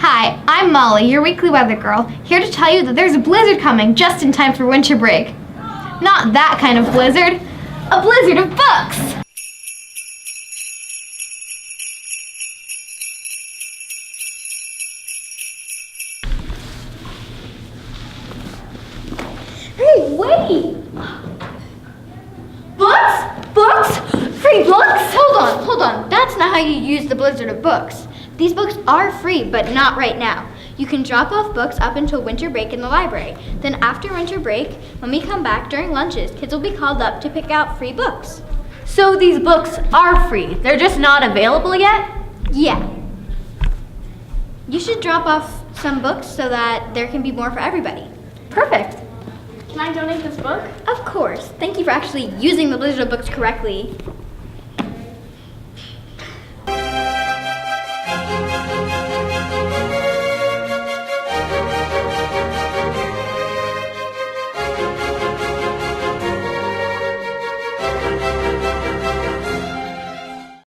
Hi, I'm Molly, your weekly weather girl, here to tell you that there's a blizzard coming just in time for winter break. Not that kind of blizzard, a blizzard of books! Hey, wait! Books? Books? Free books? Hold on. That's not how you use the blizzard of books. These books are free, but not right now. You can drop off books up until winter break in the library. Then after winter break, when we come back during lunches, kids will be called up to pick out free books. So these books are free, they're just not available yet? Yeah. You should drop off some books so that there can be more for everybody. Perfect. Can I donate this book? Of course. Thank you for actually using the blizzard of books correctly.